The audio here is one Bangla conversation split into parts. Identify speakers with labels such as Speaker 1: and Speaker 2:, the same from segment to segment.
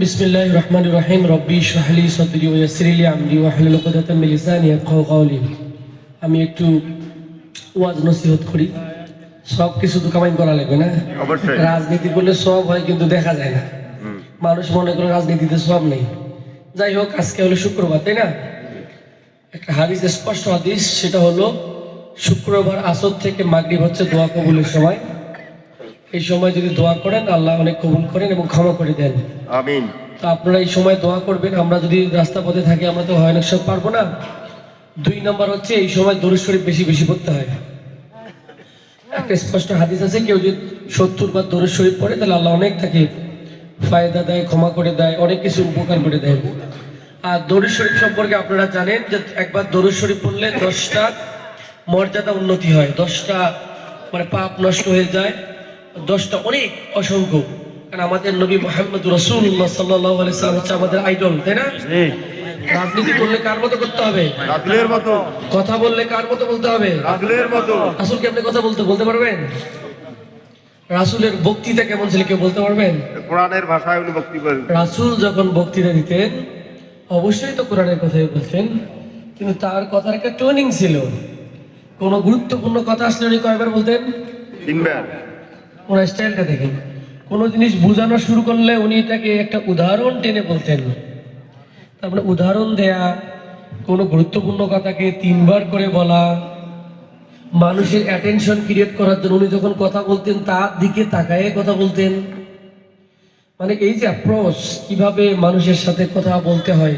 Speaker 1: বিসমিল্লাহির রহমানির রহিম রব্বি ইশরাহ লি সাদরি ওয়া ইয়াসসির লি আমরি ওয়াহলুল উকদাতাম মিন লিসানি ইয়াফকাহু কওলি। আমি একটু ওয়াজ নসিহত করি। সব কিছু তো কামাই করা লাগবে না, অবশ্যই। রাজনীতি করলে সব হয় কিন্তু দেখা যায় না। মানুষ মনে করে রাজনীতিতে সব নেই। যাই হোক, আজকে হলো শুক্রবার, তাই না? একটা হাদিস, স্পষ্ট হাদিস, সেটা হলো শুক্রবার আসর থেকে মাগরিব হচ্ছে দোয়া কবুলের সময়। এই সময় যদি দোয়া করেন আল্লাহ অনেক কবুল করেন এবং ক্ষমা করে দেন, আমিন। তো আপনারা এই সময় দোয়া করবেন। আমরা যদি রাস্তা পথে থাকি আমরা তো হয় অনেক সব পারবো না। 2 নম্বর হচ্ছে এই সময় দরুদ শরীফ বেশি বেশি পড়তে হয়। একটা স্পষ্ট হাদিস আছে, কেউ যদি 70 বার দরুদ শরীফ পড়ে তাহলে আল্লাহ অনেক তাকে ফায়দা দেয়, ক্ষমা করে দেয়, অনেক কিছু উপকার করে দেয়। আর দরুদ শরীফ সম্পর্কে আপনারা জানেন যে একবার দরুদ শরীফ পড়লে 10টা মর্যাদা উন্নতি হয়, 10টা মানে পাপ নষ্ট হয়ে যায়, 10টা অনেক অসংখ্য। কারণ আমাদের নবী মুহাম্মদ রাসূলুল্লাহ সাল্লাল্লাহু আলাইহি সাল্লাম হচ্ছে আমাদের আইডল, তাই না? রাজনীতি করলে কার মতো করতে হবে? রাসূলের মতো। কথা বললে কার মতো বলতে হবে? রাসূলের মতো। রাসূল কেমনে কথা বলতে পারবেন? রাসূলের বক্তৃতা কেমন ছিল কেউ বলতে পারবেন? কোরআনের ভাষায় উনি বক্তৃতা করেন। রাসূল যখন বক্তৃতা দিতেন অবশ্যই তো কোরআনের কথাই বলতেন, কিন্তু তার কথার একটা টোনিং ছিল। কোন গুরুত্বপূর্ণ কথা আসলে উনি কয়বার বলতেন? 3 বার। ওনার স্টাইলটা দেখেন। কোন জিনিস বোঝানো শুরু করলে উনি এটাকে একটা উদাহরণ টেনে বলতেন। তারপরে উদাহরণ দেয়া, কোন গুরুত্বপূর্ণ কথাকে 3 বার করে বলা, মানুষের অ্যাটেনশন ক্রিয়েট করার জন্য উনি যখন কথা বলতেন তার দিকে তাকায়ে কথা বলতেন। মানে এই যে অ্যাপ্রোচ, কিভাবে মানুষের সাথে কথা বলতে হয়,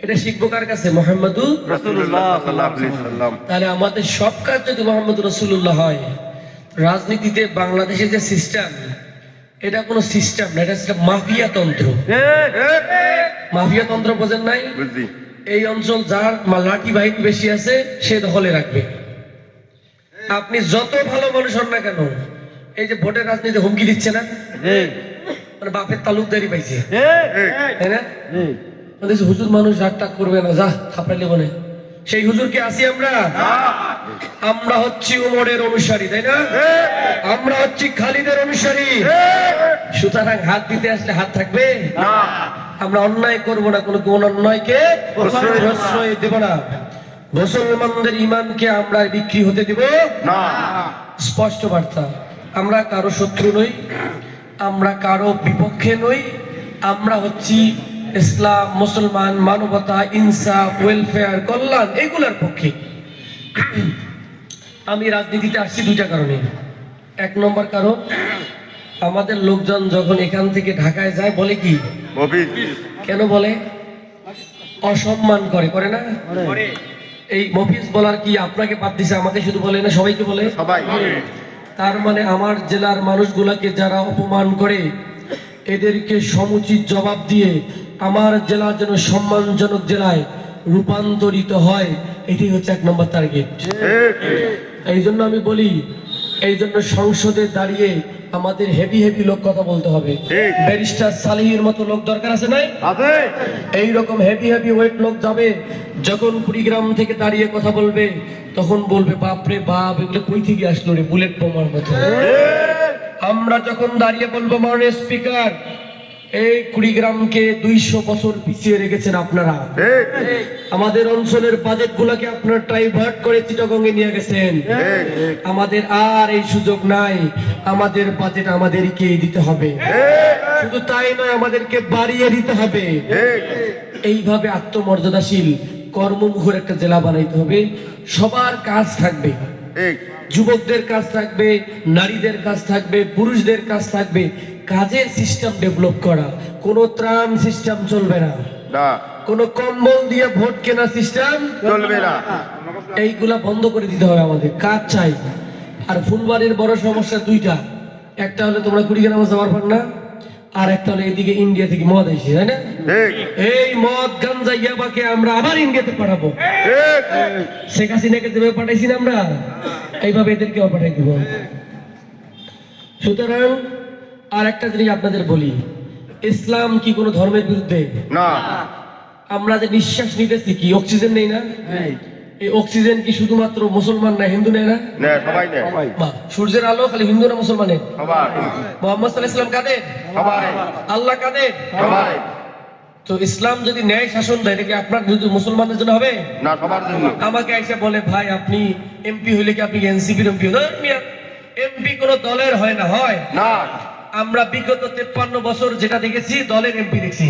Speaker 1: এটা শিখবো কার কাছে? মুহাম্মদুর রাসূলুল্লাহ সাল্লাল্লাহু আলাইহি ওয়াসাল্লাম। তাহলে আমাদের সব কাজ যদি মুহাম্মদুর রাসূলুল্লাহ হয়, রাজনীতিতে বাংলাদেশের যে সিস্টেম, এটা কোনো সিস্টেম না, এটা একটা মাফিয়া তন্ত্র। মাফিয়া তন্ত্র বোঝেন নাই? এই অঞ্চল যার লাঠি বাহিনী বেশি আছে সে দখলে রাখবে। আপনি যত ভালো মানুষ হন না কেন, এই যে ভোটের রাজনীতি হুমকি দিচ্ছে না, মানে বাপের তালুকদারি পাইছে, তাই না? হুজুর মানুষ রাগটাগ করবে না, যা থাপড়াইলে বলে, সেই হুজুরকে আসি আমরা? আমরা হচ্ছি উমরের অনুসারী, তাই না? আমরা হচ্ছি খালিদের অনুসারী। সুতরাং হাত দিতে আসলে হাত থাকবে? আমরা অন্যায় করব না, কোন অন্যায়কে প্রশ্রয় দেব না। মুসলমানদের ঈমানকে আমরা বিক্রি হতে দেব না। স্পষ্ট বার্তা। আমরা কারো শত্রু নই, আমরা কারো বিপক্ষে নই। আমরা হচ্ছি ইসলাম, মুসলমান, মানবতা, ইনসাফ, ওয়েলফেয়ার, কল্যাণ, এগুলোর পক্ষে। আমি রাজনীতিতে আসছি 2টা কারণে। 1 নম্বর কারণ, আমাদের লোকজন যখন এখান থেকে ঢাকায় যায় বলে কি? কেন বলে? অসম্মান করে না? এই মফিজ বলার কি আপনাকে বাদ দিছে? আমাকে শুধু বলে না, সবাইকে বলে। তার মানে আমার জেলার মানুষগুলাকে যারা অপমান করে এদেরকে সমুচিত জবাব দিয়ে আমার জেলা যেন সম্মানজনক জেলায় রূপান্তরিত হয়, এটাই হচ্ছে 1 নম্বর টার্গেট। এই জন্য আমি বলি, এই জন্য সংসদে দাঁড়িয়ে আমাদের হেভি লোক কথা বলতে হবে। ব্যারিস্টার সালিহের মতো লোক দরকার আছে নাই? এইরকম হেভি ওয়েট লোক যাবে, যখন কুড়িগ্রাম থেকে দাঁড়িয়ে কথা বলবে তখন বলবে বাপরে বাপ, এগুলো কই থেকে আসলো রে, বুলেট বোমার মতো। আমরা যখন দাঁড়িয়ে বলবো মাননীয় স্পিকার, এই কুড়িগ্রামকে 200 বছর পিছিয়ে রেখেছেন আপনারা, আমাদের অঞ্চলের বাজেট গুলাকে আপনারা ডাইভার্ট করে চিটাগংয়ে নিয়ে গেছেন, আমাদের আর এই সুযোগ নাই, আমাদের বাজেট আমাদেরকে দিতে হবে। শুধু তাই নয়, আমাদেরকে বাড়িয়ে দিতে হবে। এইভাবে আত্মমর্যাদাশীল কর্মমুখর একটা জেলা বানাইতে হবে। সবার কাজ থাকবে, যুবকদের কাজ থাকবে, নারীদের কাজ থাকবে, পুরুষদের কাজ থাকবে। কাজের সিস্টেম ডেভেলপ করা, কোন ত্রাণ সিস্টেম চলবে না, কোন কম্বল দিয়ে ভোট কেনা সিস্টেম চলবে না। এইগুলা বন্ধ করে দিতে হবে। আমাদের কাজ চাই। আর ফুলবাড়ির বড় সমস্যা 2টা। একটা হলো তোমরা কুড়িগ্রাম যাওয়ার পার না, আর একটা হলো এদিকে ইন্ডিয়া থেকে মদ আসে, তাই না? এই মদ গাঞ্জা ইয়াবাকে আমরা আবার ইন্ডিয়াতে পাঠাবো। শেখ হাসিনাকে যেভাবে পাঠাইছি না আমরা, এইভাবে এদেরকেও পাঠাই দিব। সুতরাং আর একটা জিনিস আপনাদের বলি, ইসলাম কি কোনো ধর্মের বিরুদ্ধে না? আমরা যে নিঃশ্বাস নিতেছি কি অক্সিজেন নেই না? এই অক্সিজেন কি শুধুমাত্র মুসলমান না হিন্দু নেয় না?
Speaker 2: সবাই নেয়।
Speaker 1: বাহ, সূর্যের আলো খালি হিন্দু না মুসলমানের?
Speaker 2: সবাই।
Speaker 1: মোহাম্মদ সাল্লাল্লাহু আলাইহি ওয়াসাল্লাম কাদের?
Speaker 2: সবাই।
Speaker 1: আল্লাহ কাদের?
Speaker 2: সবাই।
Speaker 1: তো ইসলাম যদি ন্যায় শাসন দেয় এটা কি আপনার শুধু মুসলমানদের জন্য হবে?
Speaker 2: না, সবার জন্য।
Speaker 1: আমাকে এসে বলে ভাই আপনি এমপি হইলে কি আপনি এনসিপির এমপি? এমপি কোন দলের হয় না, হয়
Speaker 2: না।
Speaker 1: আমরা বিগত 53 বছর যেটা দেখেছি দলের এমপি দেখছি,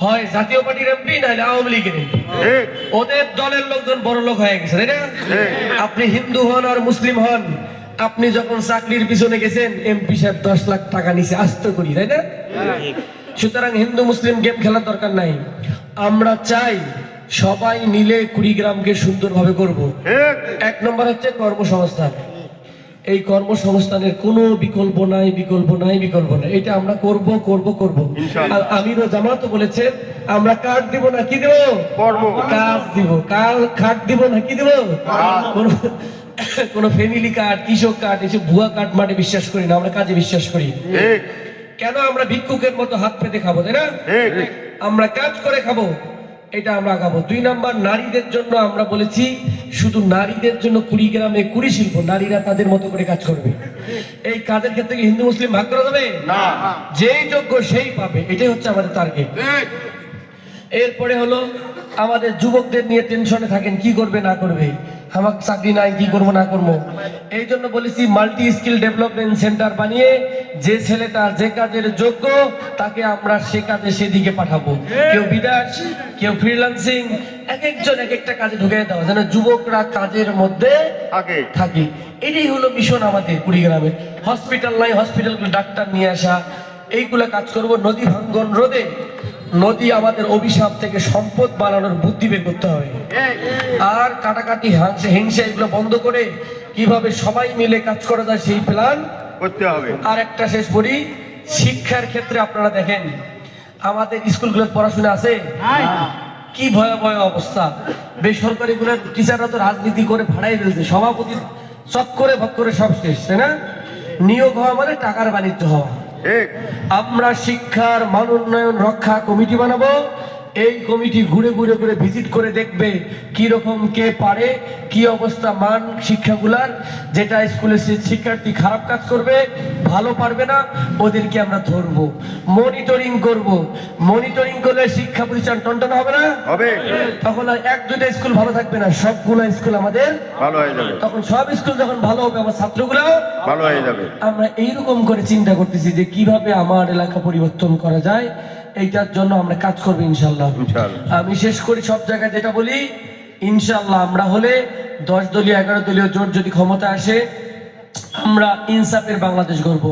Speaker 1: হয় জাতীয় পার্টির এমপি নাহলে আওয়ামী লীগের এমপি।
Speaker 2: ঠিক।
Speaker 1: ওদের দলের লোকজন বড় লোক হয়ে গেছে, তাই না?
Speaker 2: ঠিক।
Speaker 1: আপনি হিন্দু হন আর মুসলিম হন, আপনি যখন চাকরির পিছনে গেছেন এমপি সাহেব 10 লাখ টাকা নিচে আস্ত করি, তাই না? সুতরাং হিন্দু মুসলিম গেম খেলার দরকার নাই। আমরা চাই সবাই মিলে কুড়িগ্রামকে সুন্দরভাবে করব।
Speaker 2: ঠিক।
Speaker 1: 1 নম্বর হচ্ছে কর্মসংস্থান। এই কর্মসংস্থানের কোনো বিকল্প নাই, বিকল্প নাই, বিকল্প নাই। এটা আমরা করব করব করব।
Speaker 2: ইনশাআল্লাহ।
Speaker 1: আর আমিরও জামাতও বলেছেন আমরা কার্ড দিব না কি দেব?
Speaker 2: করব।
Speaker 1: কাজ দিব। কাল খাট দিব না কি দেব? কোন ফ্যামিলি কার্ড, কৃষক কার্ড, এসব ভুয়া কার্ড মাঠে বিশ্বাস করি না, আমরা কাজে বিশ্বাস করি।
Speaker 2: ঠিক।
Speaker 1: কেন আমরা ভিক্ষুকের মতো হাত পেতে খাবো, তাই না?
Speaker 2: ঠিক।
Speaker 1: আমরা কাজ করে খাবো, এটা আমরা আগাবো। 2 নাম্বার, নারীদের জন্য আমরা বলেছি শুধু নারীদের জন্য কুড়িগ্রামে কুড়ি শিল্প, নারীরা তাদের মতো করে কাজ করবে। এই কাজের ক্ষেত্রে কি হিন্দু মুসলিম ভাগ করা যাবে
Speaker 2: না।
Speaker 1: যেই যোগ্য সেই পাবে, এটাই হচ্ছে আমাদের টার্গেট।
Speaker 2: ঠিক।
Speaker 1: এরপরে হলো আমাদের যুবকদের নিয়ে টেনশনে থাকেন কি করবে না করবে, আমার চাকরি নাই কি করবো না করবো। এই জন্য বলেছি মাল্টি স্কিল ডেভেলপমেন্ট সেন্টার বানিয়ে যে ছেলেটা যে কাজের যোগ্য তাকে আমরা সে কাজে সেদিকে পাঠাবো। কেউ বিদেশ, কেউ ফ্রিল্যান্সিং, এক একজন এক একটা কাজে ঢুকে দেওয়া যেন যুবকরা কাজের মধ্যে থাকে। এটাই হলো মিশন আমাদের কুড়িগ্রামে। হসপিটাল নাই, হসপিটালগুলো ডাক্তার নিয়ে আসা, এইগুলা কাজ করব। নদী ভাঙ্গন রোধে, নদী আমাদের অভিশাপ থেকে সম্পদ বানানোর বুদ্ধি বের করতে হবে। আর কাটাকাটি হিংসা এগুলো বন্ধ করে কিভাবে সবাই মিলে কাজ করা যায় সেই প্ল্যান
Speaker 2: করতে হবে।
Speaker 1: আর একটা শেষ করি, শিক্ষার ক্ষেত্রে আপনারা দেখেন আমাদের স্কুলগুলোর পড়াশোনা আছে কি ভয়াবহ অবস্থা। বেসরকারি গুলোর টিচাররা তো রাজনীতি করে ভাড়াই ফেলছে, সভাপতি চক্করে ভক্করে সব শেষ, তাই না? নিয়োগ হওয়া মানে টাকার বাণিজ্য হওয়া। আমরা শিক্ষার মান উন্নয়ন রক্ষা কমিটি বানাবো। এই কমিটি ঘুরে ঘুরে ঘুরে ভিজিট করে দেখবে কি রকম কে পারে, কি অবস্থা মান শিক্ষাগুলার। যেটা স্কুলের শিক্ষার্থী খারাপ কাজ করবে, ভালো পারবে না, ওদেরকে আমরা ধরবো, মনিটরিং করব। মনিটরিং করলে শিক্ষা প্রতিষ্ঠান টনটন হবে না? হবে। তখন আর 1-2টা স্কুল ভালো থাকবে না, সবগুলো স্কুল আমাদের ভালো হয়ে যাবে। তখন সব স্কুল যখন ভালো হবে আমার ছাত্রগুলোও ভালো হয়ে যাবে। আমরা এইরকম করে চিন্তা করতেছি যে কিভাবে আমার এলাকা পরিবর্তন করা যায়, এইটার জন্য আমরা কাজ করবো ইনশাল্লাহ। আমি শেষ করি সব জায়গায় যেটা বলি, ইনশাল্লাহ আমরা হলে 10 দলীয় 11 দলীয় জোট যদি ক্ষমতা আসে, আমরা ইনসাফের বাংলাদেশ গড়বো।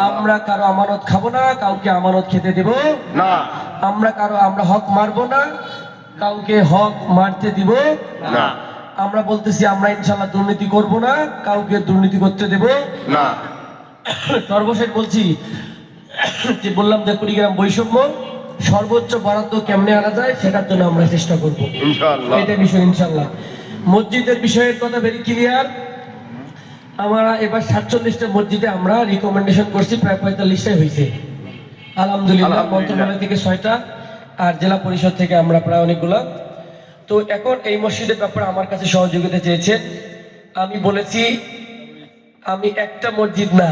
Speaker 1: আমরা কারো আমানত খাবো না, কাউকে আমানত খেতে দেব না। আমরা হক মারবো না, কাউকে হক মারতে দিব না। আমরা বলতেছি আমরা ইনশাল্লাহ দুর্নীতি করব না, কাউকে দুর্নীতি করতে দেব না। সর্বশেষ বলছি যে বললাম যে কুড়িগ্রাম বৈষম্য সর্বোচ্চ বরাদ্দ কেমনে আনা যায় সেটার জন্য আমরা চেষ্টা করবো ইনশাআল্লাহ। এটা বিষয় ইনশাআল্লাহ। মসজিদের বিষয়ের কথা ভেরি ক্লিয়ার। আমরা এবার 47টা মসজিদে আমরা রিকমেন্ডেশন করছি, প্রায় 45টাই হয়েছে আলহামদুলিল্লাহ। মন্ত্রণালয় থেকে 6টা আর জেলা পরিষদ থেকে আমরা প্রায় অনেকগুলো। তো এখন এই মসজিদের ব্যাপারে আমার কাছে সহযোগিতা চেয়েছেন। আমি বলেছি আমি একটা মসজিদ না,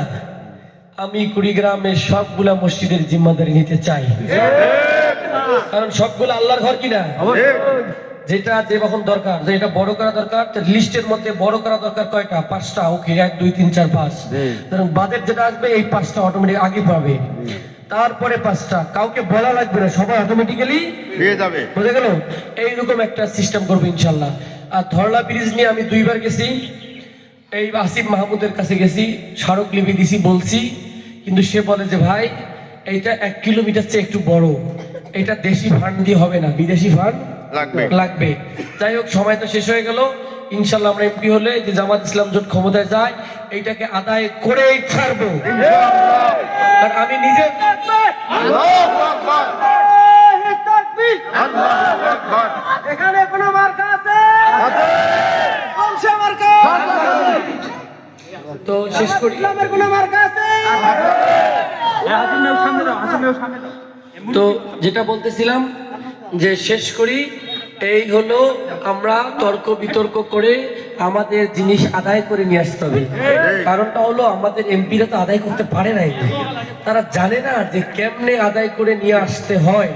Speaker 1: আমি কুড়িগ্রামের সবগুলা মসজিদের জিম্মাদারি নিতে চাই, কারণ সবগুলো আল্লাহর ঘর কিনা। যেটা যে কখন দরকার, যে এটা বড় করা দরকার, লিস্টের মধ্যে বড় করা দরকার কয়টা? 5টা। ওকে, 1 2 3 4 5। কারণ বাজেট যেটা আসবে এই 5টা অটোমেটিক আগে পাবে, তারপরে 5টা, কাউকে বলা লাগবে না, সবাই অটোমেটিক্যালি পেয়ে যাবে। বুঝে গেল? এইরকম একটা সিস্টেম করবো ইনশাল্লাহ। আর ধরলা ব্রিজ নিয়ে আমি 2বার গেছি, এই আসিফ মাহমুদের কাছে গেছি, স্মারকলিপি দিছি, বলছি, কিন্তু সে বলে যে ভাই এইটা 1 কিলোমিটার চেয়ে একটু বড়, এটা দেশি ফান্ড দিয়ে হবে না, বিদেশি ফান্ড লাগবে। যাই হোক, সময় তো শেষ হয়ে গেল। ইনশাল্লাহ আমরা এমপি হলে যে জামাত ইসলাম জোট ক্ষমতায় যায়, এইটাকে আদায় করেই ছাড়বো। আর আমি নিজে
Speaker 3: এখানে কোনো মার্কা আছে?
Speaker 1: তো শেষ করি।
Speaker 3: কোনো মার্কা আছে?
Speaker 1: তো যেটা বলতেছিলাম যে শেষ করি, এই হলো আমরা তর্ক বিতর্ক করে আমাদের জিনিস আদায় করে নিয়ে আসতে হবে। কারণটা হলো আমাদের এমপিরা তো আদায় করতে পারে নাই, তারা জানে না যে কেমনে আদায় করে নিয়ে আসতে হয়।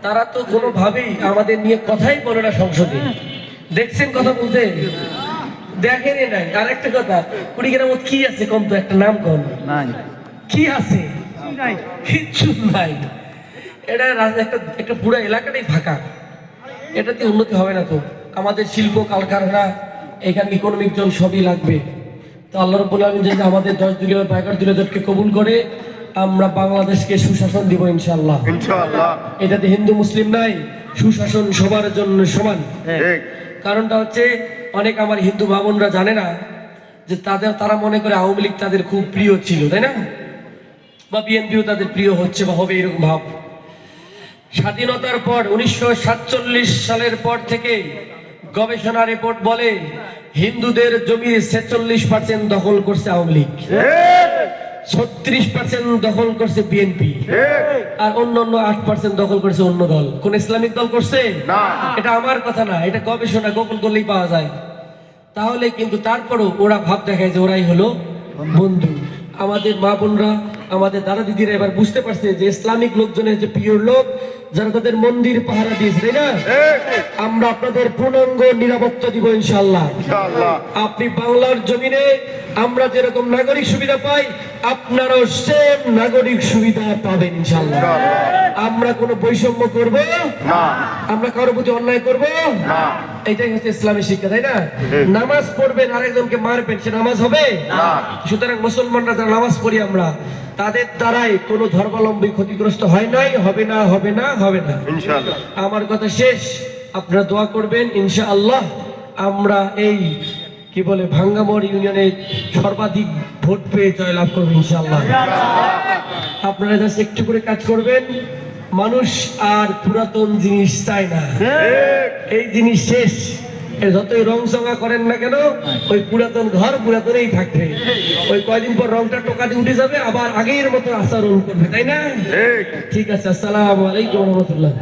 Speaker 1: তারা তো কোনোভাবেই আমাদের নিয়ে কথাই বলে না সংসদে। দেখছেন কথা বলতে? দেখেনি নাই। আর একটা কথা, কুড়িগ্রামত কি আছে কম তো একটা নাম কম কি আছে? কিচ্ছু নাই। এটা একটা পুরো এলাকাটাই ফাঁকা। এটাতে উন্নতি হবে না তো। আমাদের শিল্প কলকারখানা, এখানে ইকোনমিক জোন সবই লাগবে। তো আল্লাহ রাব্বুল আলামিন যদি আমাদের 10 দলীয় পাইকার দলীয়কে কবুল করে, আমরা বাংলাদেশকে সুশাসন দিব ইনশাআল্লাহ।
Speaker 2: ইনশাআল্লাহ।
Speaker 1: এটাতে হিন্দু মুসলিম নাই, সুশাসন সবার জন্য সমান।
Speaker 2: ঠিক।
Speaker 1: কারণটা হচ্ছে অনেক আমার হিন্দু ভাবনরা জানে না যে তারা মনে করে আওয়ামী লীগ তাদের খুব প্রিয় ছিল, তাই না? বা বিএনপিও তাদের প্রিয় হচ্ছে বা হবে, এরকম ভাব। স্বাধীনতার পর 1947 সালের পর থেকে গবেষণা রিপোর্ট বলে হিন্দুদের জমির 46% দখল করছে আওয়ামী লীগ, 36% দখল করছে বিএনপি, আর অন্য 8% দখল করছে অন্য দল। কোন ইসলামিক দল করছে
Speaker 2: না।
Speaker 1: এটা আমার কথা না, এটা গবেষণা গোপন করলেই পাওয়া যায়। তাহলে কিন্তু তারপরও ওরা ভাব দেখায় যে ওরাই হলো বন্ধু। আমাদের মা বোনরা, আমাদের দাদা দিদিরা এবার বুঝতে পারছে যে ইসলামিক লোকজনের যে পিওর লোক, যারা তাদের মন্দির পাহারা দিয়েছে, তাই না? আমরা আপনাদের পূর্ণাঙ্গ নিরাপত্তা দিব ইনশাআল্লাহ।
Speaker 2: ইনশাআল্লাহ।
Speaker 1: আপনি বাংলার জমিনে আমরা যেরকম নাগরিক সুবিধা পাই, আপনারাও সেম নাগরিক সুবিধা পাবেন ইনশাআল্লাহ। আমরা কোনো বৈষম্য করব
Speaker 2: না।
Speaker 1: আমরা কারোর প্রতি অন্যায় করব
Speaker 2: না।
Speaker 1: এটাই হচ্ছে ইসলামী শিক্ষা, তাই না? নামাজ পড়বেন, আরেকজনকে মারবেন, সে নামাজ হবে
Speaker 2: না।
Speaker 1: সুতরাং মুসলমানরা যারা নামাজ পড়ি আমরা, তাদের দ্বারাই কোনো ধর্মাবলম্বী ক্ষতিগ্রস্ত হয় নাই, হবে না, হবে না, হবে না
Speaker 2: ইনশাআল্লাহ।
Speaker 1: আমার কথা শেষ। আপনারা দোয়া করবেন ইনশাআল্লাহ আমরা এই কি বলে ভাঙ্গামোড় ইউনিয়নে সর্বাধিক ভোট পেয়ে জয়লাভ করবো ইনশাআল্লাহ। আপনারা জাস্ট একটু করে কাজ করবেন। মানুষ আর পুরাতন জিনিস চায় না, এই জিনিস শেষ। যতই রং চঙা করেন না কেন, ওই পুরাতন ঘর পুরাতনই থাকবে। ওই কয়দিন পর রংটা টোকাতে উঠে যাবে, আবার আগের মতো আচরণ করবে, তাই না? ঠিক আছে। আসসালামু আলাইকুম ওয়া রাহমাতুল্লাহ।